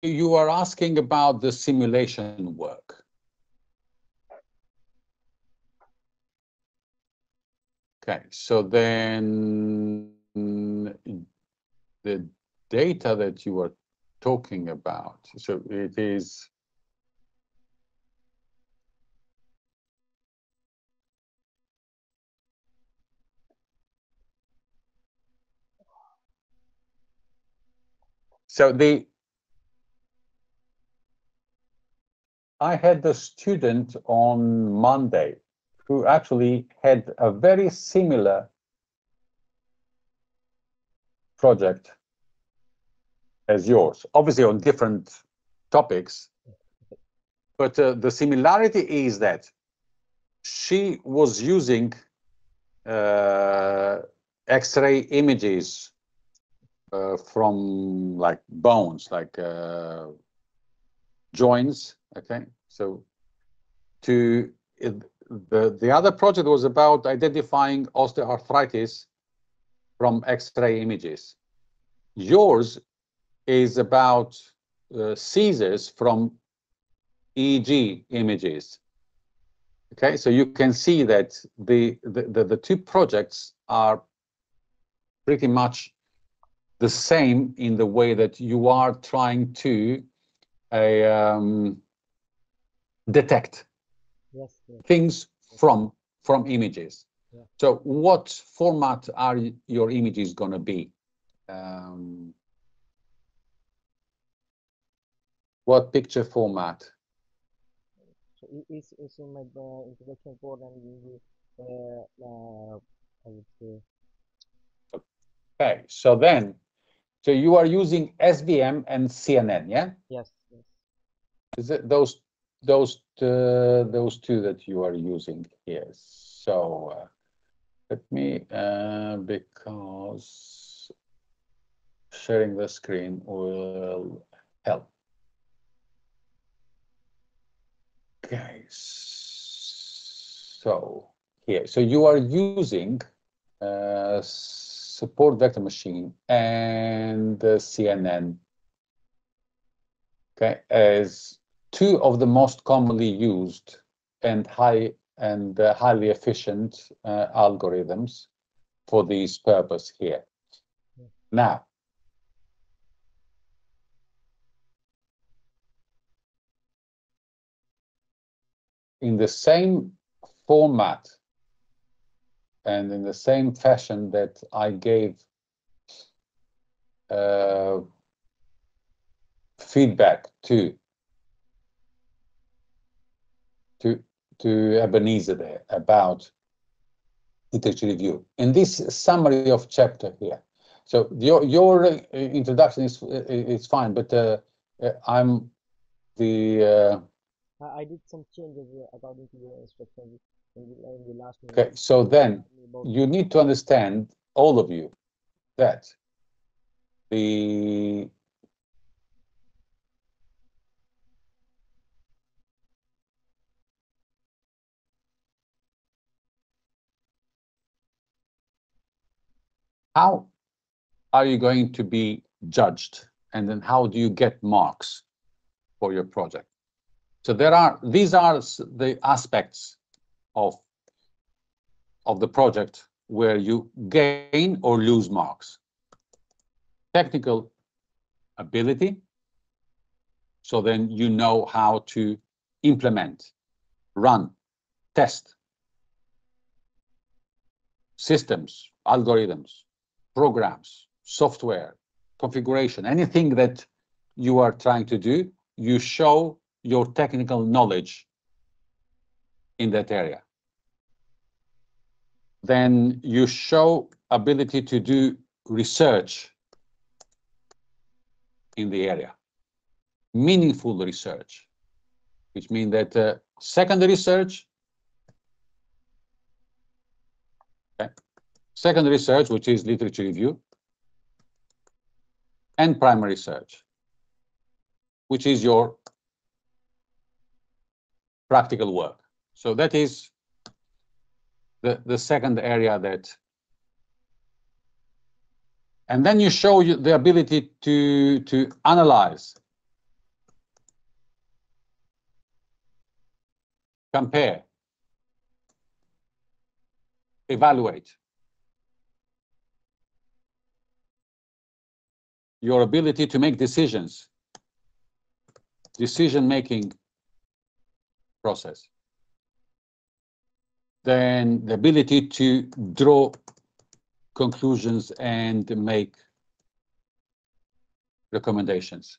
you are asking about the simulation work. Okay, so then the data that you are talking about, so it is so I had a student on Monday who actually had a very similar project as yours, obviously on different topics, but the similarity is that she was using X-ray images from like bones, like joints. Okay, so the other project was about identifying osteoarthritis from X-ray images. Yours is about seizures from EEG images. Okay, so you can see that the two projects are pretty much the same in the way that you are trying to detect things from images. Yeah. So what format are your images going to be? What picture format? So it's in my introduction code, and we I would say. Okay, so then, so you are using SVM and CNN, yeah? Yes, yes. Is it those two that you are using here? So let me because sharing the screen will help. Okay, so here, so you are using support vector machine and CNN, okay, as two of the most commonly used and highly efficient algorithms for this purpose here. Yeah. Now, in the same format and in the same fashion that I gave feedback to Ebenezer there about literature review. In this summary of chapter here, so your introduction is fine, but I'm the I did some changes according to your instructions in the last okay. meeting. So You then told me about you need to understand, all of you, that the how are you going to be judged, and then how do you get marks for your project? So these are the aspects of the project where you gain or lose marks. Technical ability, so then you know how to implement, run, test systems, algorithms, programs, software, configuration, anything that you are trying to do, you show your technical knowledge in that area. Then you show ability to do research in the area, meaningful research, which means that secondary research, okay, secondary research, which is literature review, and primary research, which is your practical work. So that is the second area that, and then you show the ability to analyze compare, evaluate your ability to make decisions, decision-making process, then the ability to draw conclusions and make recommendations.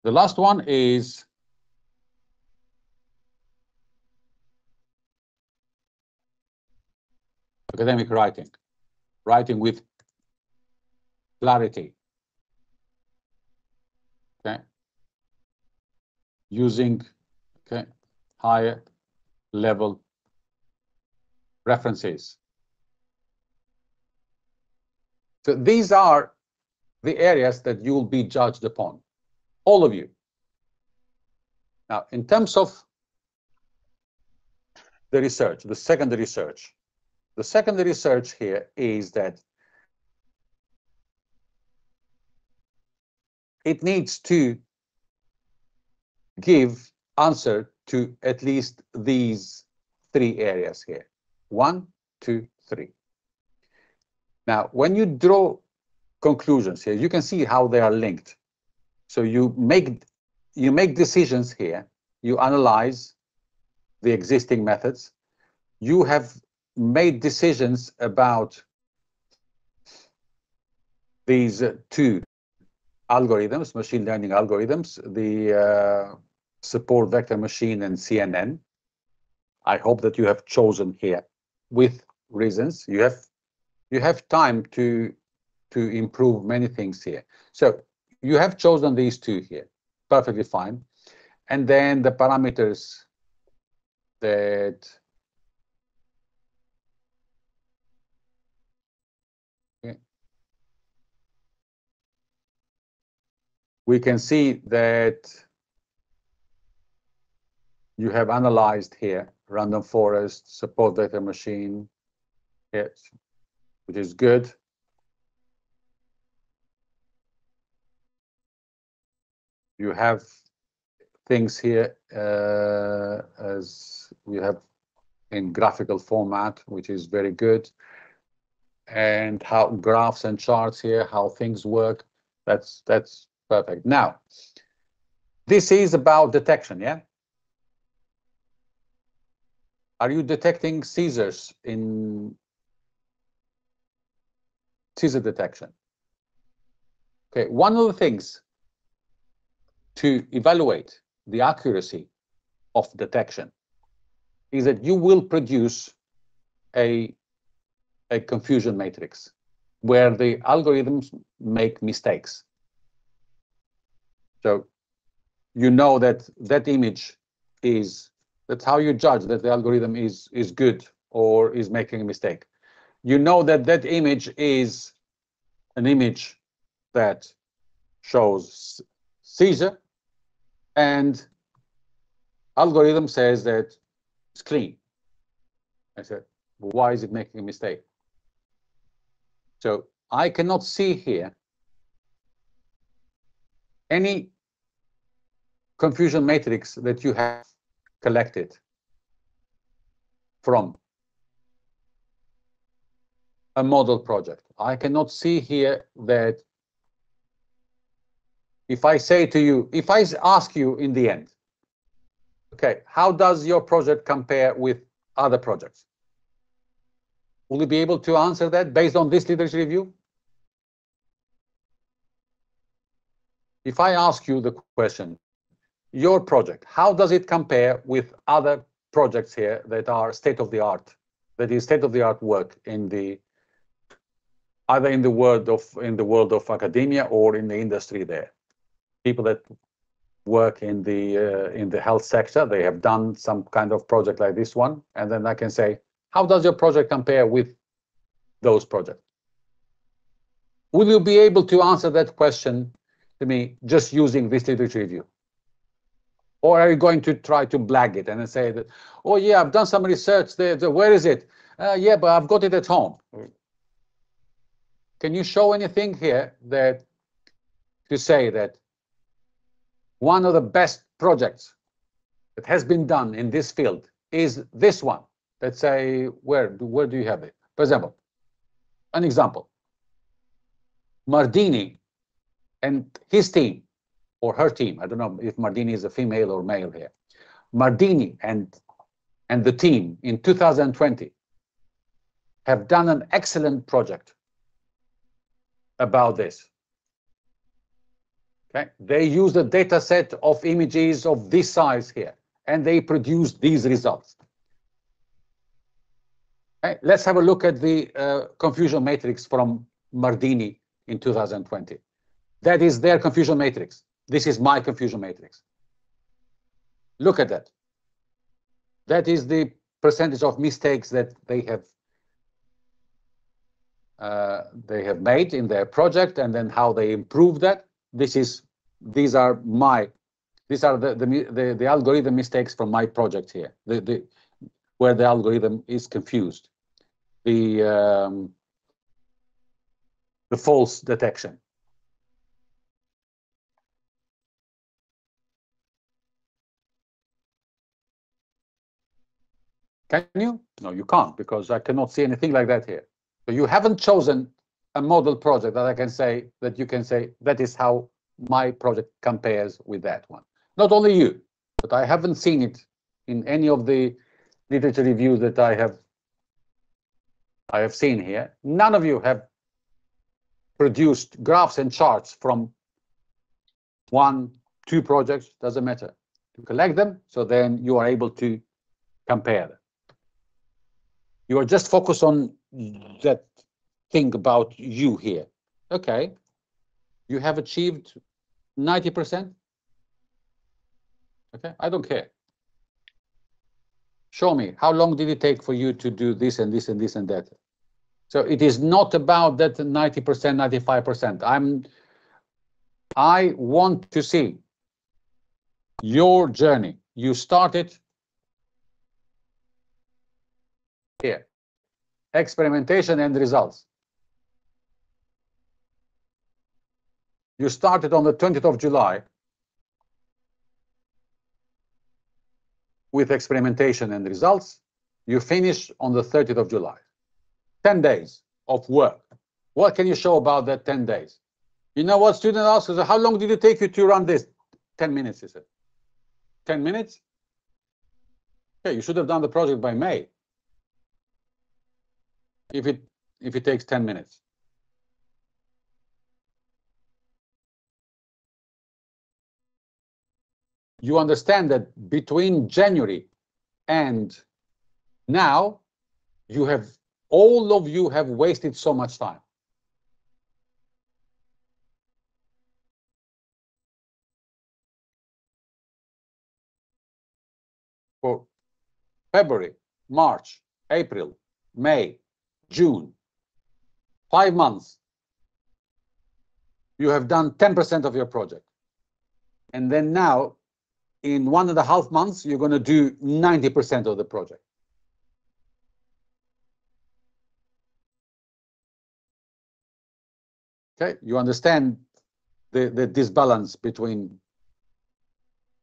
The last one is academic writing, writing with clarity, okay, using higher level references. So these are the areas that you will be judged upon, all of you. Now, in terms of the research, the secondary research here is that it needs to give answer to at least these 3 areas here. 1, 2, 3. Now, when you draw conclusions here, you can see how they are linked. So you make decisions here, you analyze the existing methods, you have made decisions about these 2 algorithms, machine learning algorithms, the support vector machine and CNN. I hope that you have chosen here with reasons. You have time to improve many things here. So you have chosen these 2 here, perfectly fine. And then the parameters that we can see that you have analyzed here, random forest, support vector machine, yes, which is good. You have things here as we have in graphical format, which is very good. And how graphs and charts here, how things work, that's perfect. Now, this is about detection, yeah? Are you detecting seizures in seizure detection? Okay, one of the things to evaluate the accuracy of detection is that you will produce a confusion matrix where the algorithms make mistakes. So you know that that image is, that's how you judge that the algorithm is good or is making a mistake. You know that that image is an image that shows seizure, and algorithm says that it's clean. I said, well, why is it making a mistake? So I cannot see here any confusion matrix that you have collected from a model project. I cannot see here that if I say to you, if I ask you in the end, okay, how does your project compare with other projects? Will you be able to answer that based on this literature review? If I ask you the question, your project, how does it compare with other projects here that are state-of-the-art, that is state-of-the-art work in the either in the world of academia or in the industry there? People that work in the health sector, they have done some kind of project like this one, and then I can say, how does your project compare with those projects? Will you be able to answer that question to me just using this literature review? Or are you going to try to blag it and say that, oh yeah, I've done some research there, where is it? Yeah, but I've got it at home. Can you show anything here that to say that one of the best projects that has been done in this field is this one? Let's say, where do you have it? For example, an example, Mardini and his team, or her team, I don't know if Mardini is a female or male here. Mardini and the team in 2020 have done an excellent project about this. Okay, they used a data set of images of this size here, and they produced these results. Okay, let's have a look at the confusion matrix from Mardini in 2020. That is their confusion matrix. This is my confusion matrix. Look at that. That is the percentage of mistakes that they have made in their project, and then how they improved that. These are the algorithm mistakes from my project here. Where the algorithm is confused, the false detection. Can you? No, you can't, because I cannot see anything like that here. So you haven't chosen a model project that I can say, that you can say, that is how my project compares with that one. Not only you, but I haven't seen it in any of the literature reviews that I have seen here. None of you have produced graphs and charts from 1, 2 projects, doesn't matter, to collect them, so then you are able to compare them. You are just focused on that thing about you here. Okay, you have achieved 90%. Okay, I don't care. Show me, how long did it take for you to do this and this and this and that? So it is not about that 90%, 95%. I want to see your journey. You started here, experimentation and results. You started on the 20th of July with experimentation and results. You finish on the 30th of July. 10 days of work. What can you show about that 10 days? You know what student asks us, how long did it take you to run this? 10 minutes, he said. 10 minutes? Okay, you should have done the project by May. If it takes 10 minutes. You understand that between January and now, all of you have wasted so much time. For February, March, April, May, June, 5 months, you have done 10% of your project. And then now, in 1.5 months, you're going to do 90% of the project. Okay, you understand the disbalance between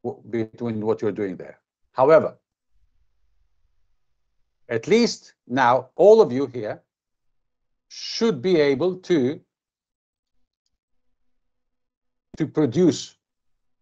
what you're doing there. However, at least now all of you here should be able to produce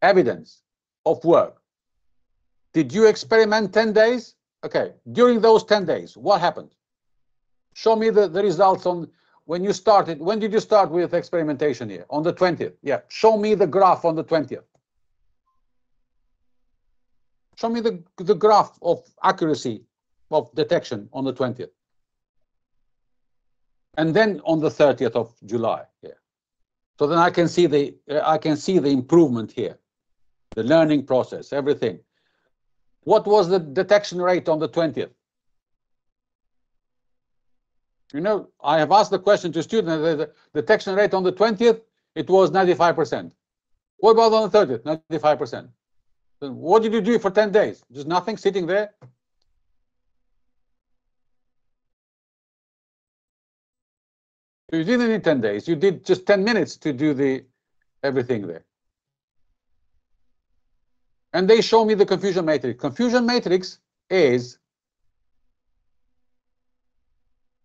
evidence of work. Did you experiment 10 days? Okay, during those 10 days, what happened? Show me the results on when you started. When did you start with experimentation here? On the 20th. Yeah, show me the graph on the 20th. Show me the graph of accuracy of detection on the 20th. And then on the 30th of July here. So then I can see the improvement here, the learning process, everything. What was the detection rate on the 20th? You know, I have asked the question to students, the detection rate on the 20th, it was 95%. What about on the 30th? 95%. So what did you do for 10 days? Just nothing, sitting there? You didn't need 10 days. You did just 10 minutes to do everything there. And they show me the confusion matrix. Confusion matrix is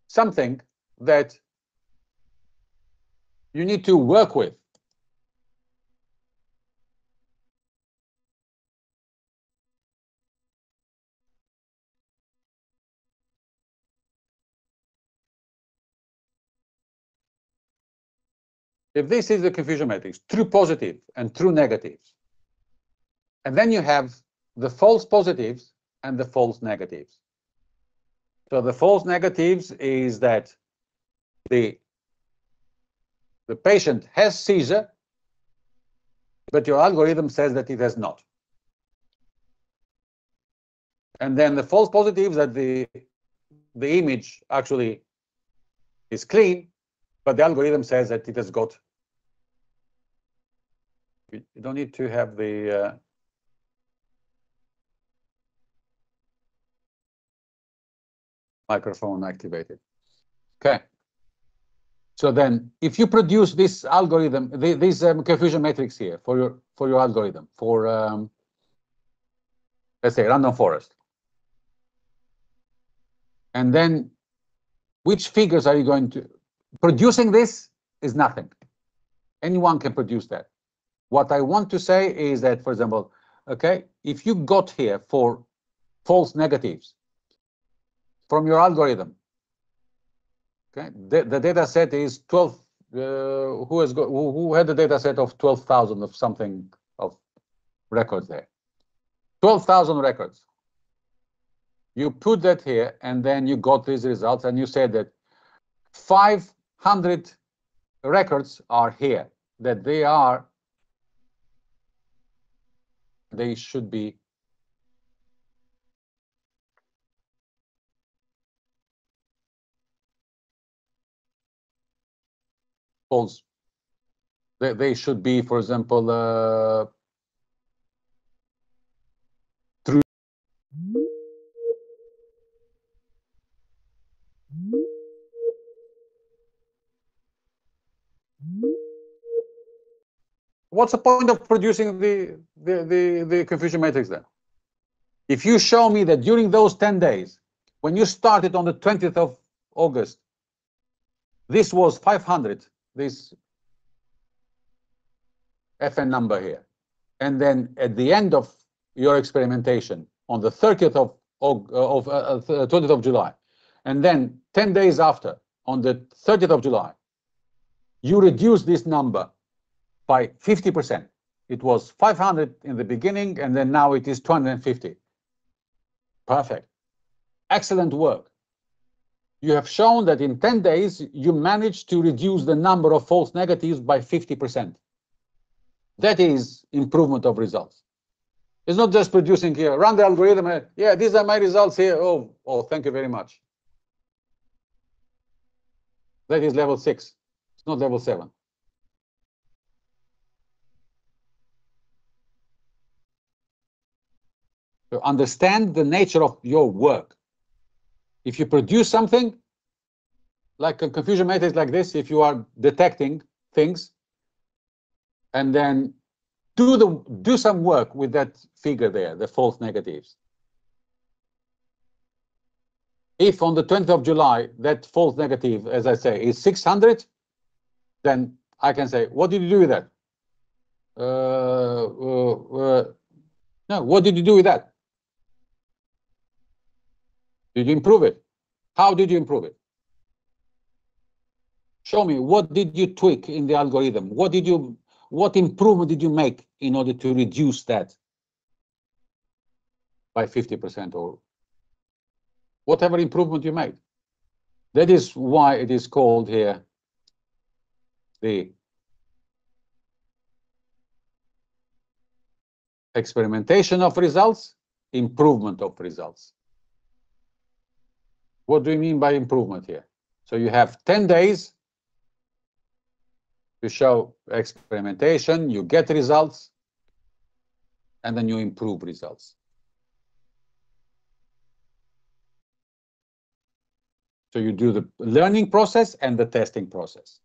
something that you need to work with. If this is the confusion matrix, true positive and true negatives, and then you have the false positives and the false negatives. So the false negatives is that the patient has seizure, but your algorithm says that it has not. And then the false positives that the image actually is clean, but the algorithm says that it has got. You don't need to have the microphone activated. Okay. So then, if you produce this algorithm, this confusion matrix here for your algorithm for let's say random forest, and then which figures are you going to producing? This is nothing. Anyone can produce that. What I want to say is that, for example, okay, if you got here for false negatives from your algorithm, okay, the data set is 12. Who had the data set of 12,000 of something of records there? 12,000 records. You put that here, and then you got these results, and you said that 500 records are here, that they should be false. They should be, for example, true. What's the point of producing the confusion matrix then? If you show me that during those 10 days, when you started on the 20th of August, this was 500, this FN number here. And then at the end of your experimentation, on the 30th of 20th of July, and then 10 days after, on the 30th of July, you reduce this number by 50%. It was 500 in the beginning, and then now it is 250. Perfect. Excellent work. You have shown that in 10 days, you managed to reduce the number of false negatives by 50%. That is improvement of results. It's not just producing here, run the algorithm, yeah, these are my results here. Oh, thank you very much. That is level 6. It's not level 7. So understand the nature of your work. If you produce something, like a confusion matrix like this, if you are detecting things, and then do some work with that figure there, the false negatives. If on the 20th of July, that false negative, as I say, is 600, then I can say, what did you do with that? No, what did you do with that? Did you improve it? How did you improve it? Show me, what did you tweak in the algorithm? What improvement did you make in order to reduce that by 50% or whatever improvement you made? That is why it is called here the experimentation of results, improvement of results. What do you mean by improvement here? So you have 10 days to show experimentation, you get results, and then you improve results. So you do the learning process and the testing process.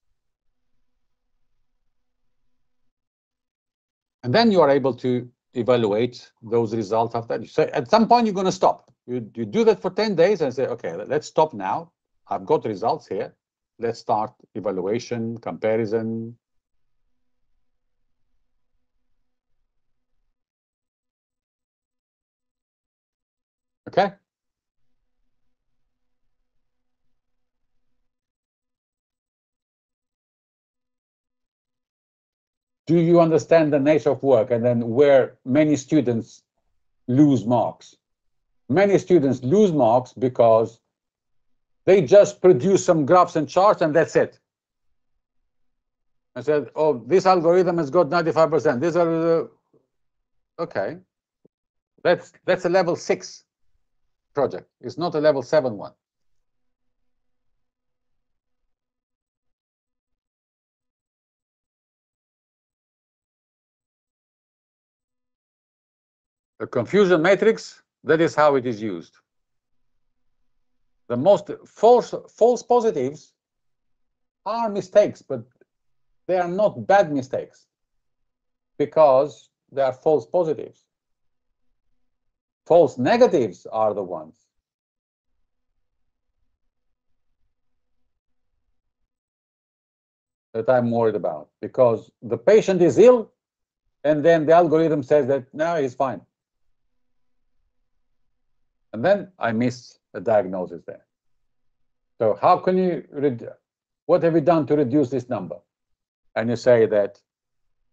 And then you are able to evaluate those results after that. So at some point, you're going to stop. You do that for 10 days and say, okay, let's stop now. I've got results here. Let's start evaluation, comparison. Okay? Do you understand the nature of work and then where many students lose marks? Many students lose marks because they just produce some graphs and charts and that's it. I said, oh, this algorithm has got 95%. These are okay. That's a level 6 project. It's not a level 7 one. The confusion matrix, that is how it is used. The most false positives are mistakes, but they are not bad mistakes because they are false positives. False negatives are the ones. That I'm worried about because the patient is ill and then the algorithm says that no, he's fine. And then I miss a diagnosis there. So how can you, what have you done to reduce this number? And you say that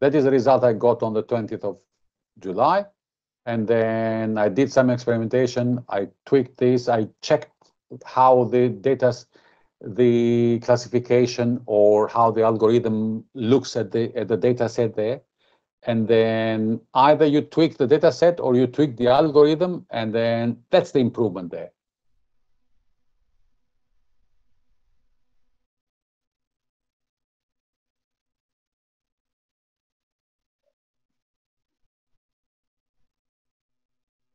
that is the result I got on the 20th of July. And then I did some experimentation. I tweaked this. I checked how the data, the classification or how the algorithm looks at the data set there. And then either you tweak the data set or you tweak the algorithm, and then that's the improvement there.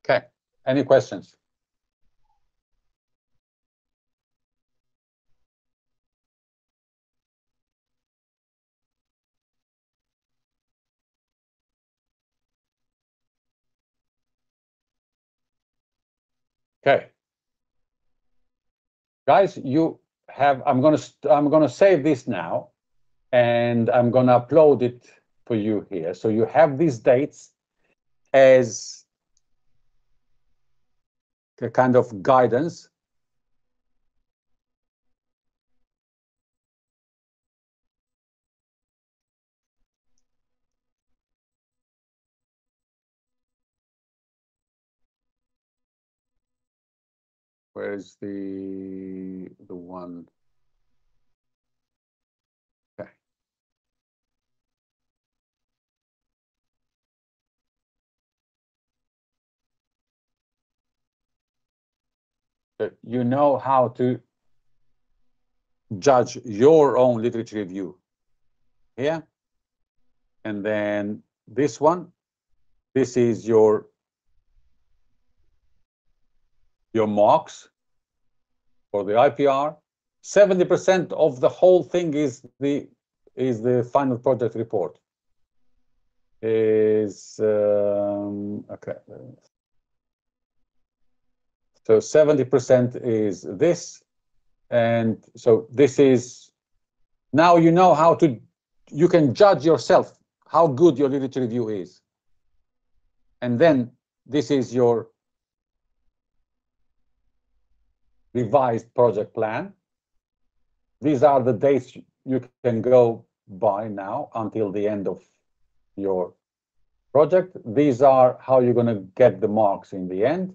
Okay, any questions? Okay. Guys, you have, I'm gonna save this now and I'm gonna upload it for you here. So you have these dates as a kind of guidance. Where's the one? Okay. So you know how to judge your own literature review here. And then this one, this is your marks for the IPR. 70% of the whole thing is the final project report. Okay. So 70% is this, and so this is, now you know how to, you can judge yourself how good your literature review is. And then this is your revised project plan. These are the dates you can go by now until the end of your project. These are how you're going to get the marks in the end.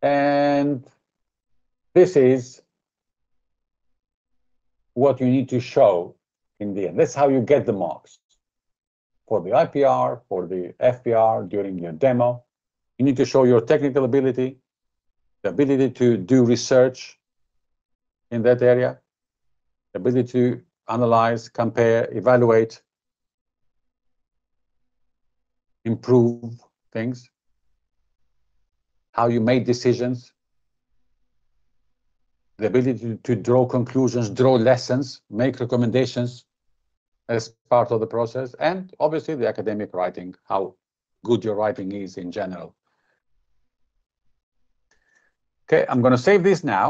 And this is what you need to show in the end. That's how you get the marks for the IPR, for the FPR during your demo. You need to show your technical ability, the ability to do research in that area, the ability to analyze, compare, evaluate, improve things, how you made decisions, the ability to draw conclusions, draw lessons, make recommendations as part of the process, and obviously the academic writing, how good your writing is in general. Okay, I'm going to save this now.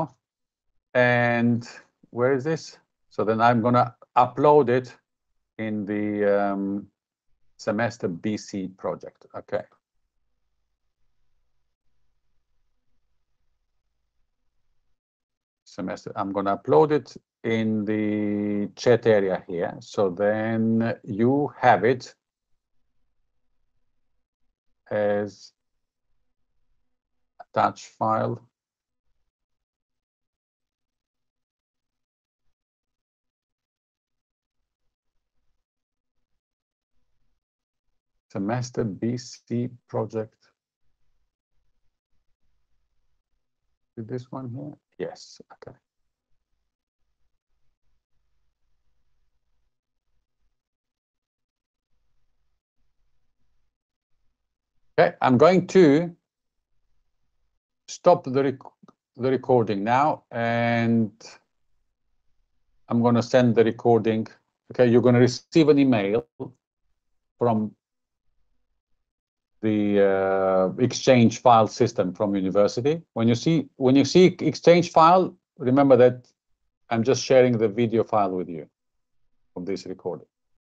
And where is this? So then I'm going to upload it in the semester BC project. Okay. Semester, I'm going to upload it in the chat area here. So then you have it as attached file. Semester BC project. Is this one here? Yes. Okay. Okay, I'm going to stop the recording now, and I'm going to send the recording. Okay, you're going to receive an email from the Exchange file system from university. When you see Exchange file, remember that I'm just sharing the video file with you of this recording.